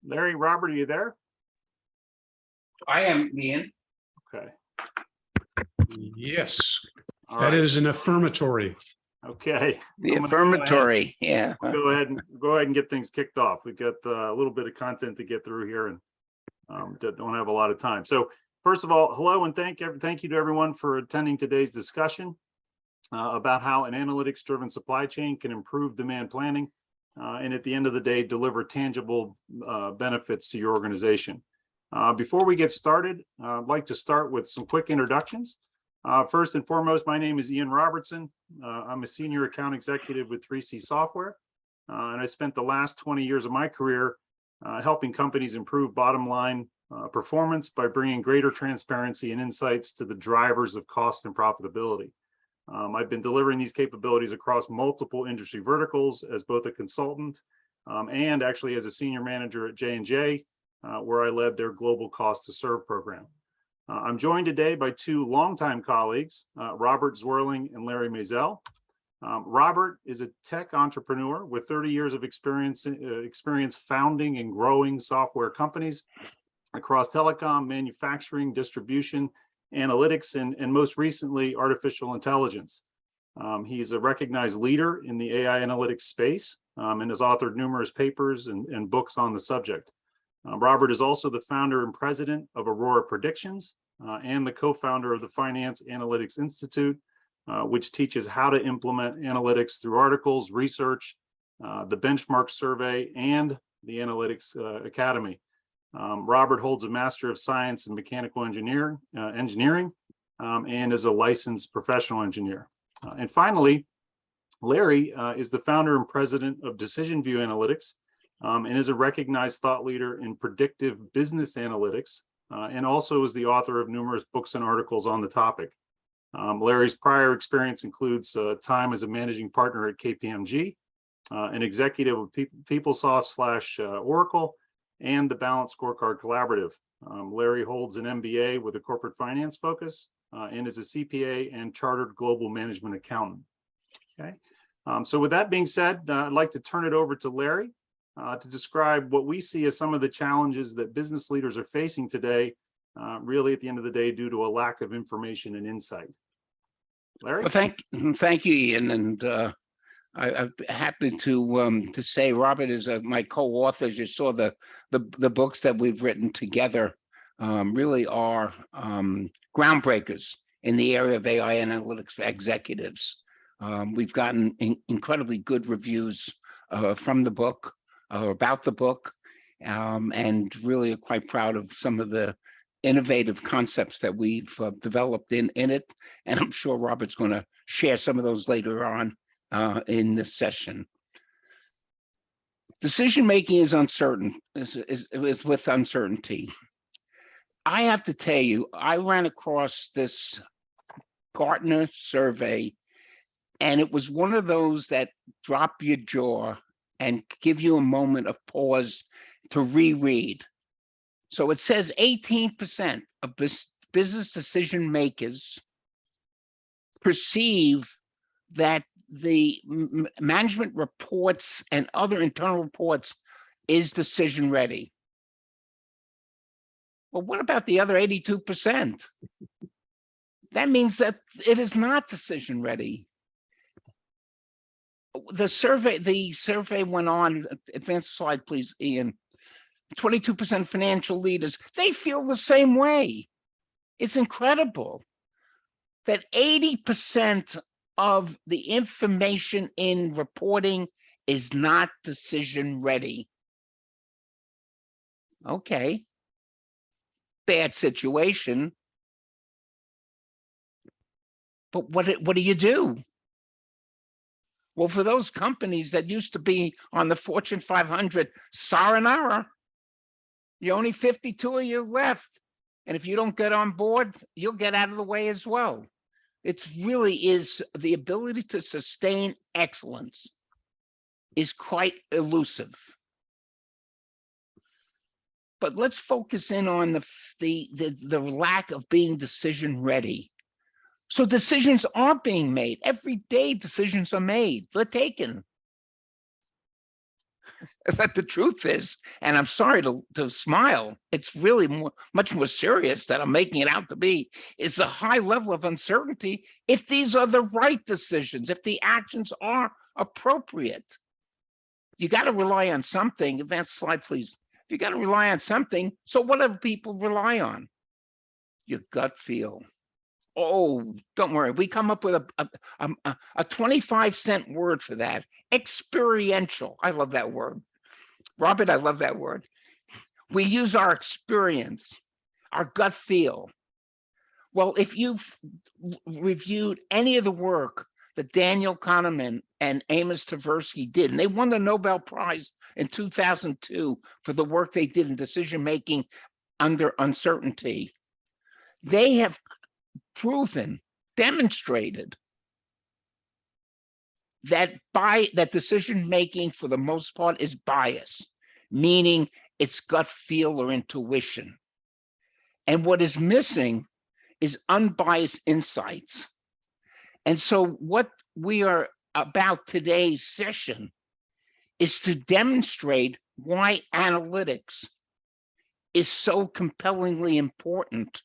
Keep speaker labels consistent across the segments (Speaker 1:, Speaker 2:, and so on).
Speaker 1: Larry, Robert, are you there?
Speaker 2: I am, Ian.
Speaker 1: Okay.
Speaker 3: Yes,
Speaker 1: All
Speaker 3: that
Speaker 1: right.
Speaker 3: is an affirmatory.
Speaker 1: Okay.
Speaker 2: The
Speaker 1: I'm gonna
Speaker 2: affirmatory, yeah.
Speaker 1: Go ahead and get things kicked off. We've got a little bit of content to get through here, and don't have a lot of time. So first of all, hello and thank you to everyone for attending today's discussion about how an analytics-driven supply chain can improve demand planning and at the end of the day deliver tangible benefits to your organization. Before we get started, I'd like to start with some quick introductions. First and foremost, my name is Ian Robertson. I'm a senior account executive with 3C Software, and I spent the last 20 years of my career helping companies improve bottom line performance by bringing greater transparency and insights to the drivers of cost and profitability. I've been delivering these capabilities across multiple industry verticals as both a consultant and actually as a senior manager at J&J, where I led their global cost to serve program. I'm joined today by two longtime colleagues, Robert Zwirling and Larry Maisel. Robert is a tech entrepreneur with 30 years of experience founding and growing software companies across telecom, manufacturing, distribution, analytics, and most recently, artificial intelligence. He's a recognized leader in the AI analytics space and has authored numerous papers and books on the subject. Robert is also the founder and president of Aurora Predictions and the co-founder of the Finance Analytics Institute, which teaches how to implement analytics through articles, research, the benchmark survey, and the Analytics Academy. Robert holds a Master of Science in Mechanical Engineering and is a licensed professional engineer. And finally, Larry is the founder and president of Decision View Analytics, and is a recognized thought leader in predictive business analytics, and also is the author of numerous books and articles on the topic. Larry's prior experience includes time as a managing partner at KPMG, an executive of PeopleSoft/Oracle, and the Balanced Scorecard Collaborative. Larry holds an MBA with a corporate finance focus and is a CPA and chartered global management accountant. Okay, so with that being said, I'd like to turn it over to Larry to describe what we see as some of the challenges that business leaders are facing today, really at the end of the day, due to a lack of information and insight. Larry?
Speaker 2: Well, thank you, Ian, and I'm happy to say Robert is my co-author. You saw the books that we've written together really are groundbreakers in the area of AI analytics for executives. We've gotten incredibly good reviews from the book, about the book, and really are quite proud of some of the innovative concepts that we've developed in it. And I'm sure Robert's going to share some of those later on in this session. Decision-making is uncertain, is with uncertainty. I have to tell you, I ran across this Gartner survey, and it was one of those that drop your jaw and give you a moment of pause to reread. So it says 18% of business decision makers perceive that the management reports and other internal reports is decision ready. Well, what about the other 82%? That means that it is not decision ready. The survey went on, advance the slide, please, Ian. 22% financial leaders, they feel the same way. It's incredible that 80% of the information in reporting is not decision ready. Okay, bad situation, but what do you do? Well, for those companies that used to be on the Fortune 500, sayonara, you only 52 of you left. And if you don't get on board, you'll get out of the way as well. It really is, the ability to sustain excellence is quite elusive. But let's focus in on the lack of being decision ready. So decisions are being made. Every day decisions are made. They're taken. But the truth is, and I'm sorry to smile, it's really much more serious than I'm making it out to be, is a high level of uncertainty if these are the right decisions, if the actions are appropriate. You got to rely on something. Advance slide, please. You got to rely on something. So what do people rely on? Your gut feel. Oh, don't worry. We come up with a 25-cent word for that. Experiential. I love that word. Robert, I love that word. We use our experience, our gut feel. Well, if you've reviewed any of the work that Daniel Kahneman and Amos Tversky did, and they won the Nobel Prize in 2002 for the work they did in decision-making under uncertainty, they have proven, demonstrated that that decision-making for the most part is bias, meaning it's gut feel or intuition. And what is missing is unbiased insights. And so what we are about today's session is to demonstrate why analytics is so compellingly important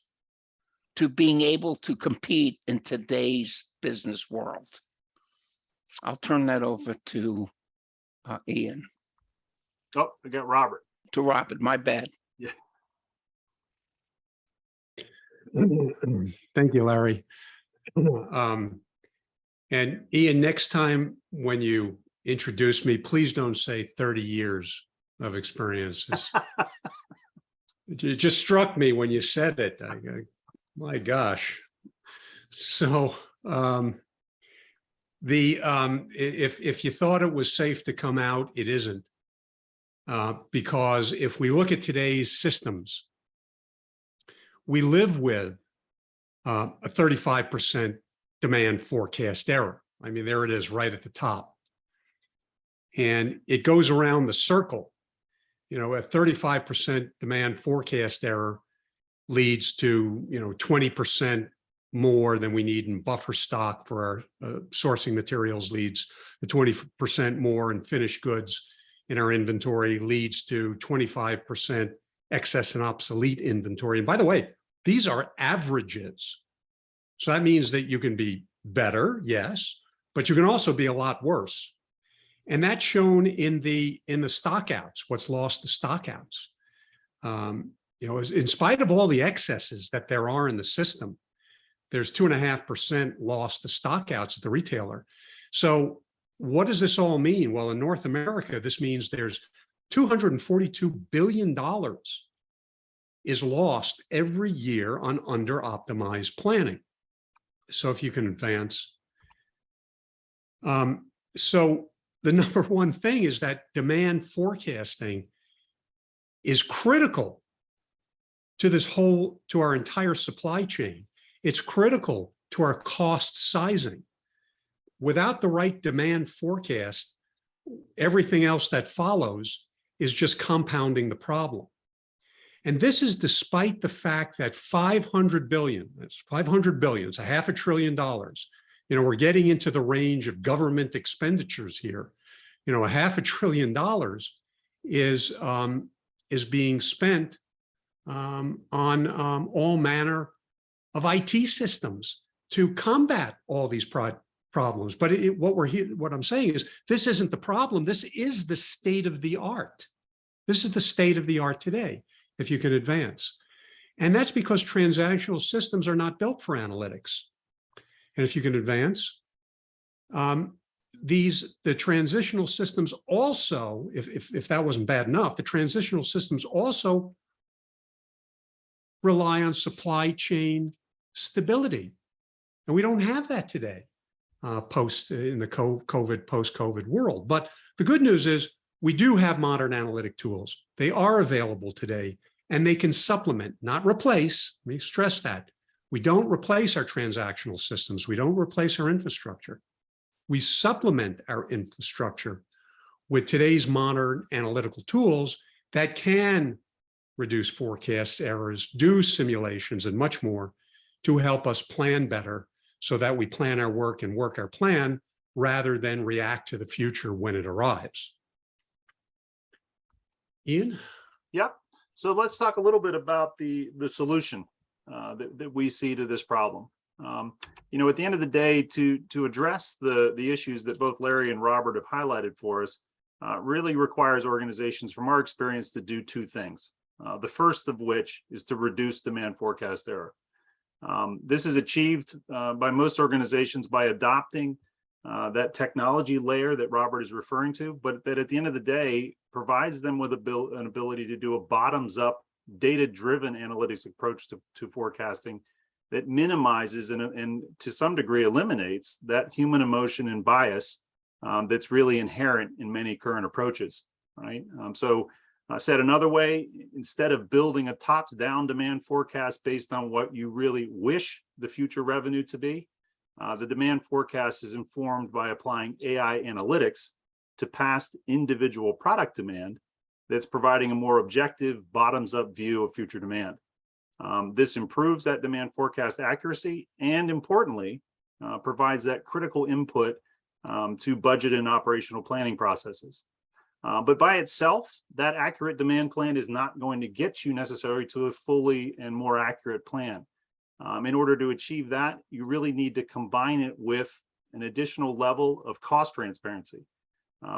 Speaker 2: to being able to compete in today's business world. I'll turn that over to Ian.
Speaker 1: Oh, we got Robert.
Speaker 2: To Robert, my bad.
Speaker 1: Yeah.
Speaker 3: Thank you, Larry. And Ian, next time when you introduce me, please don't say 30 years of experiences. It just struck me when you said it. My gosh. So if you thought it was safe to come out, it isn't. Because if we look at today's systems, we live with a 35% demand forecast error. I mean, there it is right at the top. And it goes around the circle. You know, a 35% demand forecast error leads to, 20% more than we need in buffer stock for our sourcing materials, leads to 20% more in finished goods in our inventory, leads to 25% excess and obsolete inventory. And by the way, these are averages. So that means that you can be better, yes, but you can also be a lot worse. And that's shown in the stockouts, what's lost to stockouts. In spite of all the excesses that there are in the system, there's 2.5% lost to stockouts at the retailer. So what does this all mean? Well, in North America, this means there's $242 billion is lost every year on under-optimized planning. So if you can advance. So the number one thing is that demand forecasting is critical to our entire supply chain. It's critical to our cost sizing. Without the right demand forecast, everything else that follows is just compounding the problem. And this is despite the fact that 500 billion, that's 500 billion, it's $500 billion. We're getting into the range of government expenditures here. $500 billion is being spent on all manner of IT systems to combat all these problems. But what I'm saying is, this isn't the problem. This is the state of the art. This is the state of the art today, if you can advance. And that's because transactional systems are not built for analytics. And if you can advance, the transitional systems also, if that wasn't bad enough, the transitional systems also rely on supply chain stability. And we don't have that today, in the post-COVID world. But the good news is we do have modern analytic tools. They are available today, and they can supplement, not replace. Let me stress that. We don't replace our transactional systems. We don't replace our infrastructure. We supplement our infrastructure with today's modern analytical tools that can reduce forecast errors, do simulations, and much more to help us plan better so that we plan our work and work our plan rather than react to the future when it arrives. Ian?
Speaker 1: Yep. So let's talk a little bit about the solution that we see to this problem. At the end of the day, to address the issues that both Larry and Robert have highlighted for us, really requires organizations, from our experience, to do two things. The first of which is to reduce demand forecast error. This is achieved by most organizations by adopting that technology layer that Robert is referring to, but that at the end of the day provides them with an ability to do a bottoms-up, data-driven analytics approach to forecasting that minimizes and to some degree eliminates that human emotion and bias that's really inherent in many current approaches, right? So said another way, instead of building a tops-down demand forecast based on what you really wish the future revenue to be, the demand forecast is informed by applying AI analytics to past individual product demand that's providing a more objective bottoms-up view of future demand. This improves that demand forecast accuracy and, importantly, provides that critical input to budget and operational planning processes. But by itself, that accurate demand plan is not going to get you necessarily to a fully and more accurate plan. In order to achieve that, you really need to combine it with an additional level of cost transparency.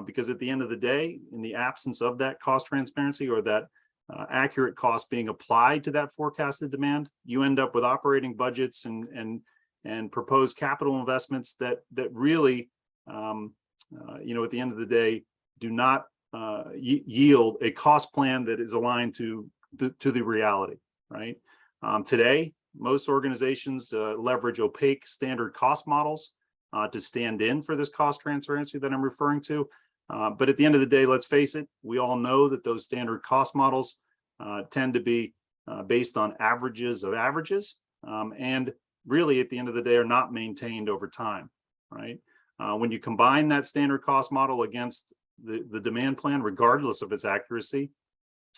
Speaker 1: Because at the end of the day, in the absence of that cost transparency or that accurate cost being applied to that forecasted demand, you end up with operating budgets and proposed capital investments that really, at the end of the day, do not yield a cost plan that is aligned to the reality, right? Today, most organizations leverage opaque standard cost models to stand in for this cost transparency that I'm referring to. But at the end of the day, let's face it, we all know that those standard cost models tend to be based on averages of averages, and really at the end of the day are not maintained over time, right? When you combine that standard cost model against the demand plan, regardless of its accuracy,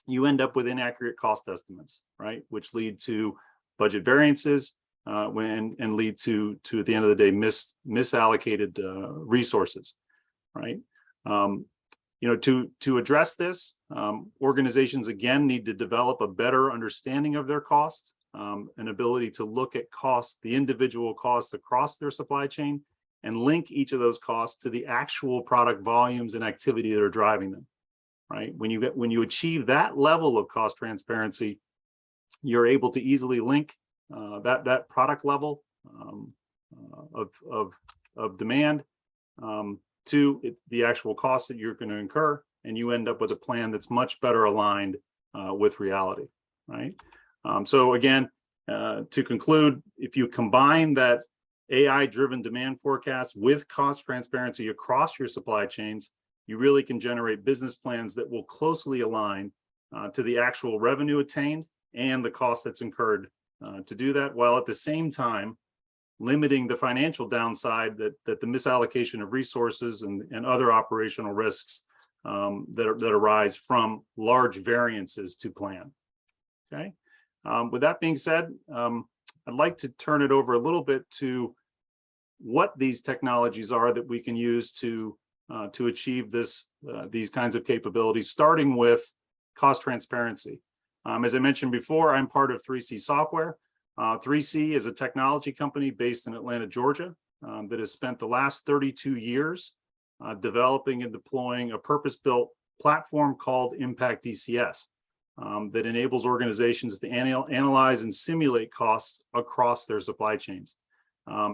Speaker 1: you end up with inaccurate cost estimates, right? Which lead to budget variances and lead to at the end of the day, misallocated resources, right? To address this, organizations again need to develop a better understanding of their costs, an ability to look at costs, the individual costs across their supply chain, and link each of those costs to the actual product volumes and activity that are driving them, right? When you achieve that level of cost transparency, you're able to easily link that product level of demand to the actual costs that you're going to incur, and you end up with a plan that's much better aligned with reality, right? So again, to conclude, if you combine that AI-driven demand forecast with cost transparency across your supply chains, you really can generate business plans that will closely align to the actual revenue attained and the cost that's incurred to do that, while at the same time limiting the financial downside that the misallocation of resources and other operational risks that arise from large variances to plan. Okay. With that being said, I'd like to turn it over a little bit to what these technologies are that we can use to achieve these kinds of capabilities, starting with cost transparency. As I mentioned before, I'm part of 3C Software. 3C is a technology company based in Atlanta, Georgia, that has spent the last 32 years developing and deploying a purpose-built platform called Impact DCS that enables organizations to analyze and simulate costs across their supply chains.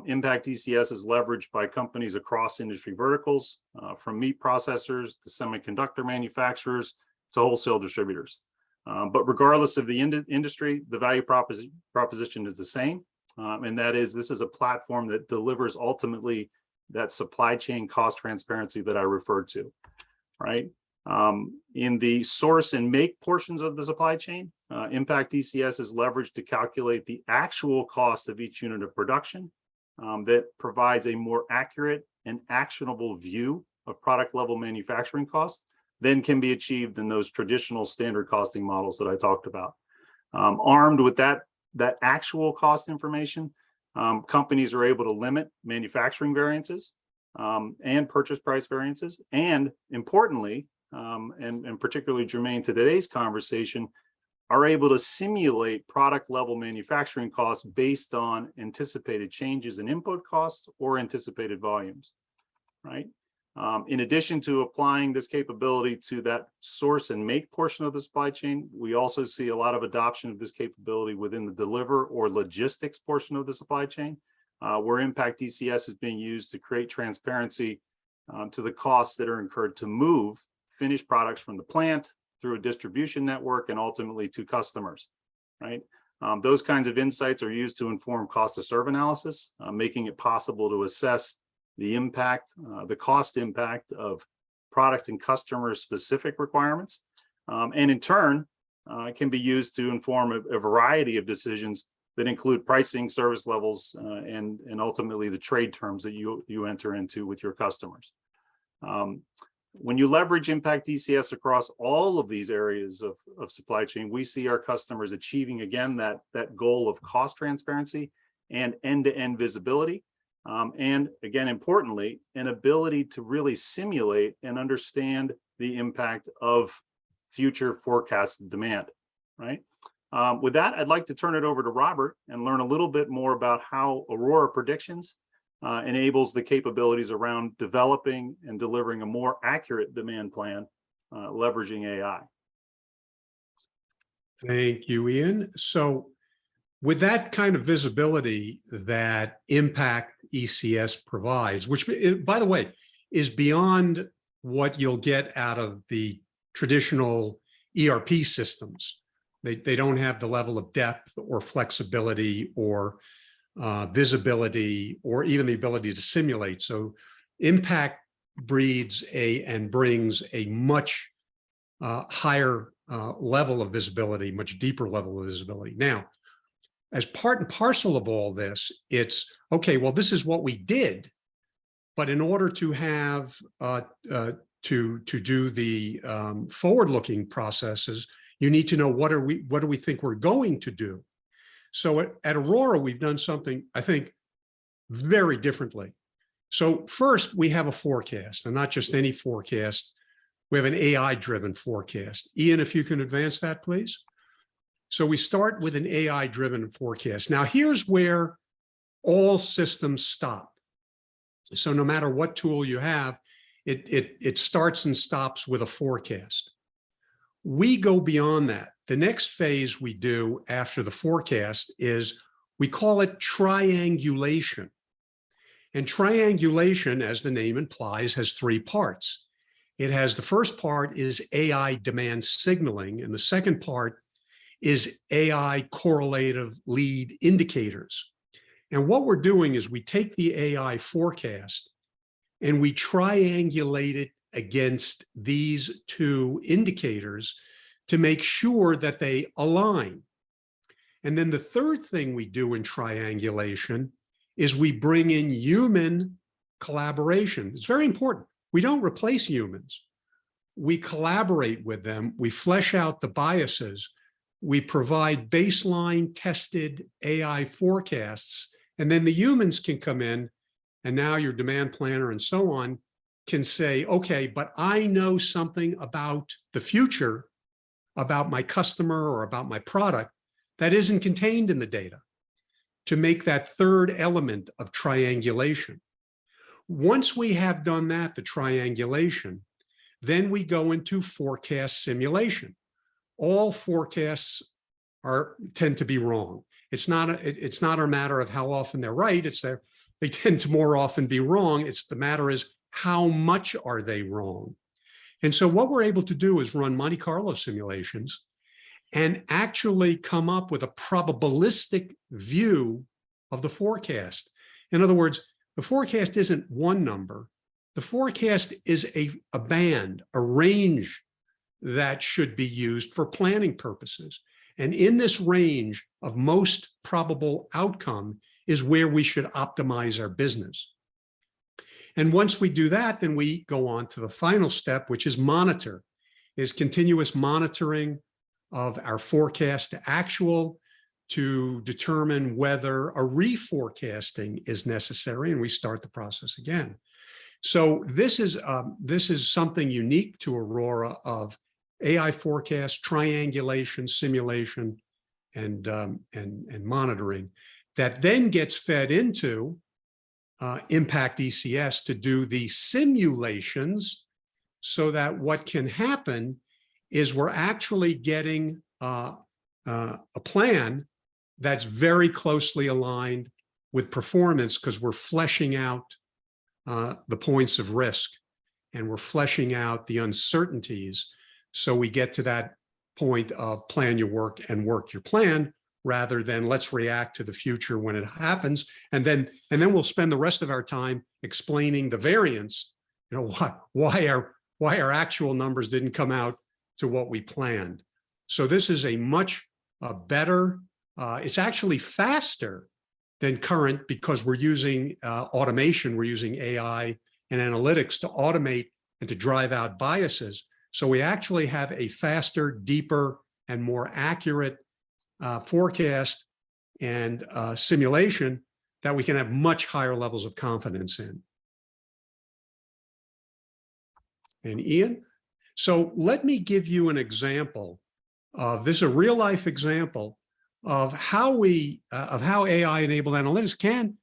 Speaker 1: Impact DCS is leveraged by companies across industry verticals, from meat processors to semiconductor manufacturers to wholesale distributors. But regardless of the industry, the value proposition is the same, and that is this is a platform that delivers ultimately that supply chain cost transparency that I referred to, right? In the source and make portions of the supply chain, Impact DCS is leveraged to calculate the actual cost of each unit of production that provides a more accurate and actionable view of product level manufacturing costs than can be achieved in those traditional standard costing models that I talked about. Armed with that actual cost information, companies are able to limit manufacturing variances and purchase price variances, and importantly, and particularly germane to today's conversation, are able to simulate product level manufacturing costs based on anticipated changes in input costs or anticipated volumes, right? In addition to applying this capability to that source and make portion of the supply chain, we also see a lot of adoption of this capability within the deliver or logistics portion of the supply chain, where Impact ECS is being used to create transparency to the costs that are incurred to move finished products from the plant through a distribution network and ultimately to customers, right? Those kinds of insights are used to inform cost to serve analysis, making it possible to assess the impact, the cost impact of product and customer specific requirements. And in turn, can be used to inform a variety of decisions that include pricing, service levels, and ultimately the trade terms that you enter into with your customers. When you leverage Impact ECS across all of these areas of supply chain, we see our customers achieving, again, that goal of cost transparency and end-to-end visibility. And again, importantly, an ability to really simulate and understand the impact of future forecasted demand, right? With that, I'd like to turn it over to Robert and learn a little bit more about how Aurora Predictions enables the capabilities around developing and delivering a more accurate demand plan, leveraging AI.
Speaker 3: Thank you, Ian. So with that kind of visibility that Impact ECS provides, which, by the way, is beyond what you'll get out of the traditional ERP systems. They don't have the level of depth or flexibility or visibility or even the ability to simulate. So Impact breeds and brings a much higher level of visibility, much deeper level of visibility. Now, as part and parcel of all this, it's, okay, well, this is what we did, but in order to have, to do the forward-looking processes, you need to know what do we think we're going to do? So at Aurora, we've done something, I think, very differently. So first, we have a forecast, and not just any forecast. We have an AI-driven forecast. Ian, if you can advance that, please. So we start with an AI-driven forecast. Now, here's where all systems stop. So no matter what tool you have, it starts and stops with a forecast. We go beyond that. The next phase we do after the forecast is, we call it triangulation. And triangulation, as the name implies, has three parts. It has, the first part is AI demand signaling, and the second part is AI correlative lead indicators. And what we're doing is we take the AI forecast and we triangulate it against these two indicators to make sure that they align. And then the third thing we do in triangulation is we bring in human collaboration. It's very important. We don't replace humans. We collaborate with them. We flesh out the biases. We provide baseline tested AI forecasts, and then the humans can come in, and now your demand planner and so on can say, okay, but I know something about the future, about my customer or about my product that isn't contained in the data, to make that third element of triangulation. Once we have done that, the triangulation, then we go into forecast simulation. All forecasts tend to be wrong. It's not a matter of how often they're right. They tend to more often be wrong. The matter is, how much are they wrong? And so what we're able to do is run Monte Carlo simulations and actually come up with a probabilistic view of the forecast. In other words, the forecast isn't one number. The forecast is a band, a range that should be used for planning purposes. And in this range of most probable outcome is where we should optimize our business. And once we do that, then we go on to the final step, which is monitor, is continuous monitoring of our forecast to actual, to determine whether a reforecasting is necessary, and we start the process again. So this is something unique to Aurora of AI forecast, triangulation, simulation, and monitoring that then gets fed into Impact ECS to do the simulations, so that what can happen is we're actually getting a plan that's very closely aligned with performance, because we're fleshing out the points of risk and we're fleshing out the uncertainties. So we get to that point of plan your work and work your plan, rather than let's react to the future when it happens. And then we'll spend the rest of our time explaining the variance, you know, why our actual numbers didn't come out to what we planned. So this is a much better, it's actually faster than current, because we're using automation, we're using AI and analytics to automate and to drive out biases. So we actually have a faster, deeper, and more accurate forecast and simulation that we can have much higher levels of confidence in. And Ian, so let me give you an example of this, a real life example of how AI-enabled analytics can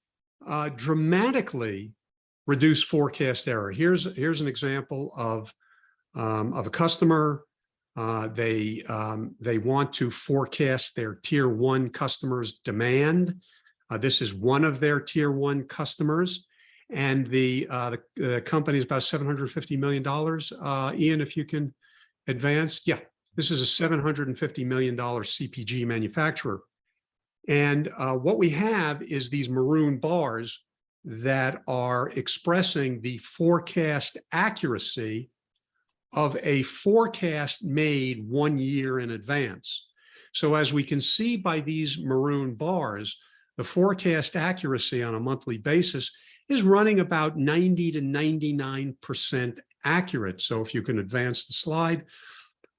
Speaker 3: dramatically reduce forecast error. Here's an example of a customer. They want to forecast their tier 1 customers' demand. This is one of their tier 1 customers, and the company is about $750 million. Ian, if you can advance, yeah. This is a $750 million CPG manufacturer. And what we have is these maroon bars that are expressing the forecast accuracy of a forecast made 1 year in advance. So as we can see by these maroon bars, the forecast accuracy on a monthly basis is running about 90 to 99% accurate. So if you can advance the slide,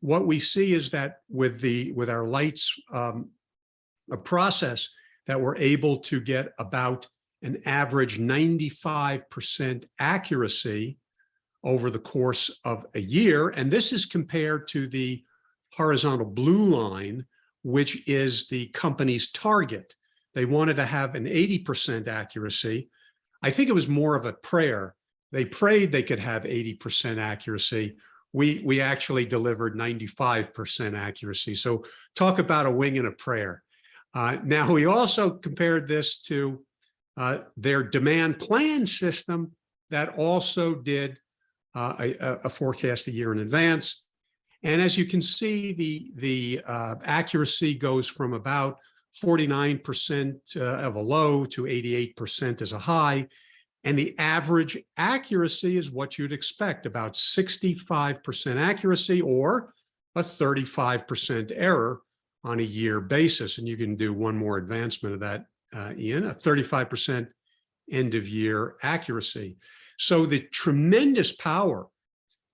Speaker 3: what we see is that with our lights process, that we're able to get about an average 95% accuracy over the course of a year. And this is compared to the horizontal blue line, which is the company's target. They wanted to have an 80% accuracy. I think it was more of a prayer. They prayed they could have 80% accuracy. We actually delivered 95% accuracy. So talk about a wing and a prayer. Now, we also compared this to their demand plan system that also did a forecast a year in advance. And as you can see, the accuracy goes from about 49% of a low to 88% as a high. And the average accuracy is what you'd expect, about 65% accuracy or a 35% error on a year basis. And you can do one more advancement of that, Ian, a 35% end of year accuracy. So the tremendous power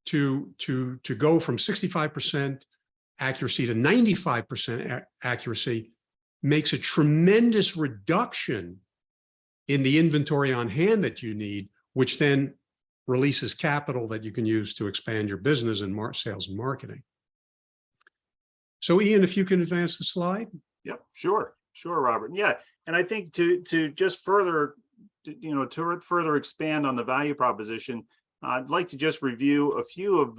Speaker 3: to go from 65% accuracy to 95% accuracy makes a tremendous reduction in the inventory on hand that you need, which then releases capital that you can use to expand your business and sales and marketing. So Ian, if you can advance the slide.
Speaker 1: Yep, sure, Robert. Yeah, and I think to just further, to further expand on the value proposition, I'd like to just review a few of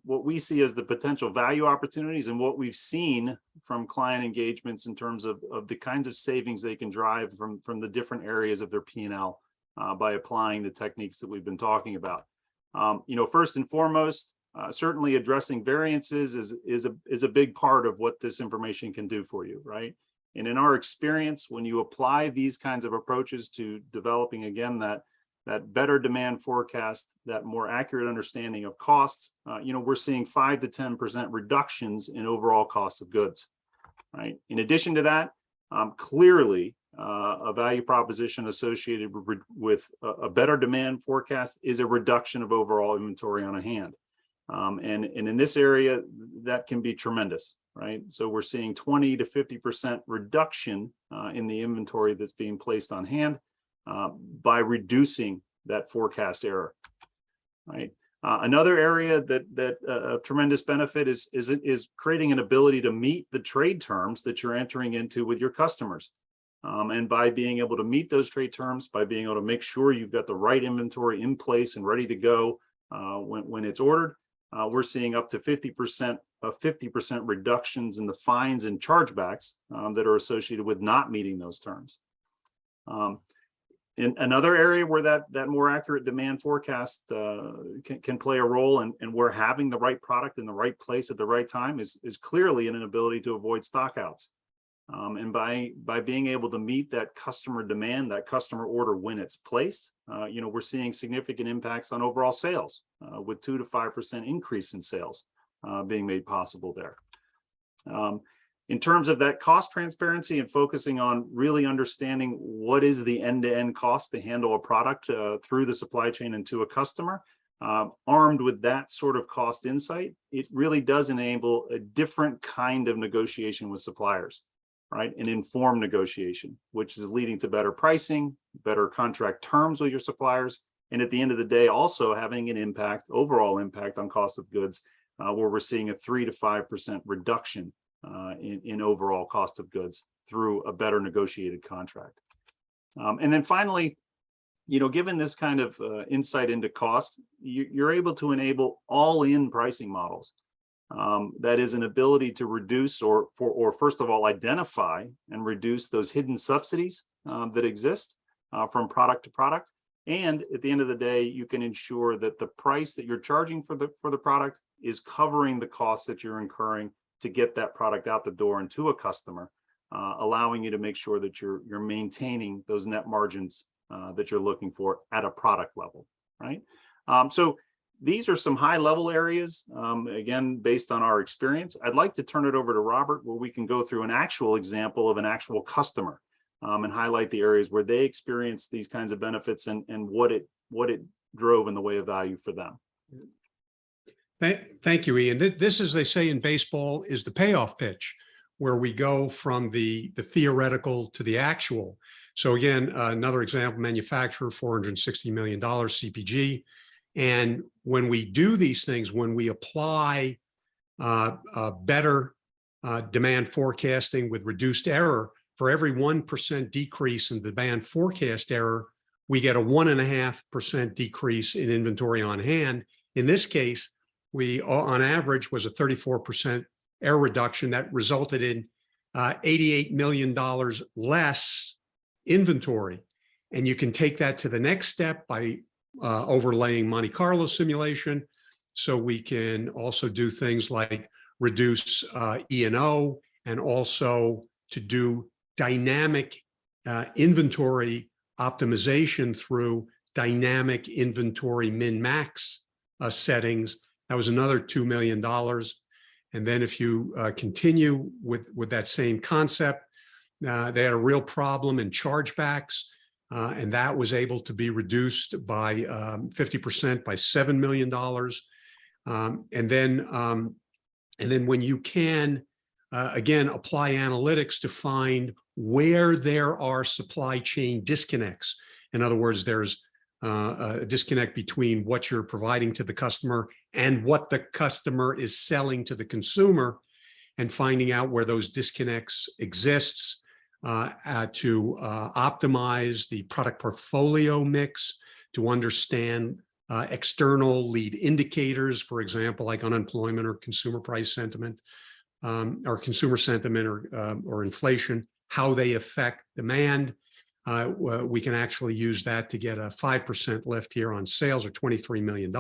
Speaker 1: what we see as the potential value opportunities and what we've seen from client engagements in terms of the kinds of savings they can drive from the different areas of their P&L by applying the techniques that we've been talking about. First and foremost, certainly addressing variances is a big part of what this information can do for you, right? And in our experience, when you apply these kinds of approaches to developing, again, that better demand forecast, that more accurate understanding of costs, we're seeing 5 to 10% reductions in overall cost of goods, right? In addition to that, clearly, a value proposition associated with a better demand forecast is a reduction of overall inventory on a hand. And in this area, that can be tremendous, right? So we're seeing 20 to 50% reduction in the inventory that's being placed on hand by reducing that forecast error. right? Another area that of tremendous benefit is creating an ability to meet the trade terms that you're entering into with your customers. And by being able to meet those trade terms, by being able to make sure you've got the right inventory in place and ready to go when it's ordered, we're seeing up to 50% reductions in the fines and chargebacks that are associated with not meeting those terms. In another area where that more accurate demand forecast can play a role, and where having the right product in the right place at the right time is clearly in an ability to avoid stockouts. And by being able to meet that customer demand, that customer order when it's placed, we're seeing significant impacts on overall sales, with 2 to 5% increase in sales being made possible there. In terms of that cost transparency and focusing on really understanding what is the end-to-end cost to handle a product through the supply chain and to a customer, armed with that sort of cost insight, it really does enable a different kind of negotiation with suppliers, right? An informed negotiation, which is leading to better pricing, better contract terms with your suppliers, and at the end of the day, also having an overall impact on cost of goods, where we're seeing a 3 to 5% reduction in overall cost of goods through a better negotiated contract. And then finally, given this kind of insight into cost, you're able to enable all-in pricing models. That is an ability to reduce or first of all, identify and reduce those hidden subsidies that exist from product to product. And at the end of the day, you can ensure that the price that you're charging for the product is covering the costs that you're incurring to get that product out the door and to a customer, allowing you to make sure that you're maintaining those net margins that you're looking for at a product level, right? So these are some high level areas, again, based on our experience. I'd like to turn it over to Robert, where we can go through an actual example of an actual customer and highlight the areas where they experienced these kinds of benefits and what it drove in the way of value for them.
Speaker 3: Thank you, Ian. This, as they say in baseball, is the payoff pitch, where we go from the theoretical to the actual. So again, another example, manufacturer, $460 million CPG. And when we do these things, when we apply better demand forecasting with reduced error, for every 1% decrease in demand forecast error, we get a 1.5% decrease in inventory on hand. In this case, we, on average, was a 34% error reduction that resulted in $88 million less inventory. And you can take that to the next step by overlaying Monte Carlo simulation. So we can also do things like reduce E&O, and also to do dynamic inventory optimization through dynamic inventory min-max settings. That was another $2 million. And then if you continue with that same concept, they had a real problem in chargebacks, and that was able to be reduced by 50% by $7 million. And then when you can, again, apply analytics to find where there are supply chain disconnects. In other words, there's a disconnect between what you're providing to the customer and what the customer is selling to the consumer, and finding out where those disconnects exists to optimize the product portfolio mix, to understand external lead indicators, for example, like unemployment or consumer price sentiment, or consumer sentiment or inflation, how they affect demand. We can actually use that to get a 5% lift here on sales, or $23 million.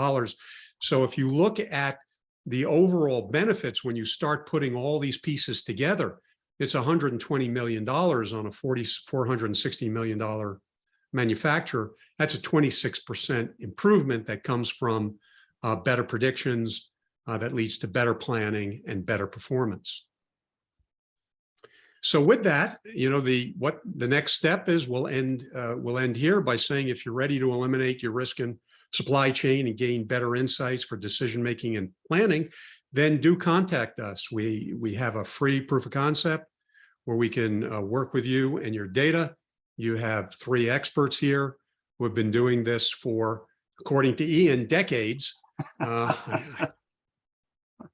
Speaker 3: So if you look at the overall benefits, when you start putting all these pieces together, it's $120 million on a $460 million manufacturer. That's a 26% improvement that comes from better predictions that leads to better planning and better performance. So with that, what the next step is, we'll end here by saying, if you're ready to eliminate your risk in supply chain and gain better insights for decision making and planning, then do contact us. We have a free proof of concept where we can work with you and your data. You have 3 experts here who have been doing this for according to Ian, decades.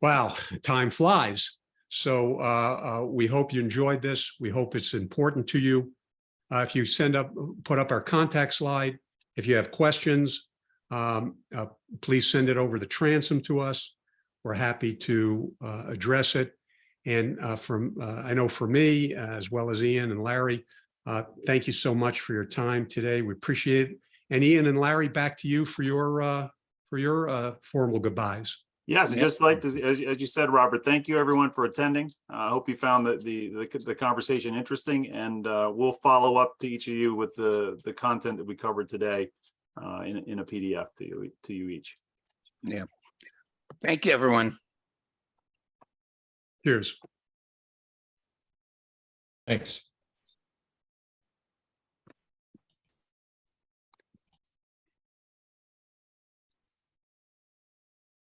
Speaker 3: Wow, time flies. So we hope you enjoyed this. We hope it's important to you. If you put up our contact slide, if you have questions, please send it over the transom to us. We're happy to address it. And I know for me, as well as Ian and Larry, thank you so much for your time today. We appreciate it. And Ian and Larry, back to you for your formal goodbyes.
Speaker 1: Yes, and just like as you said, Robert, thank you everyone for attending. I hope you found the conversation interesting, and we'll follow up to each of you with the content that we covered today in a PDF to you each.
Speaker 2: Yeah. Thank you, everyone.
Speaker 3: Cheers.
Speaker 4: Thanks.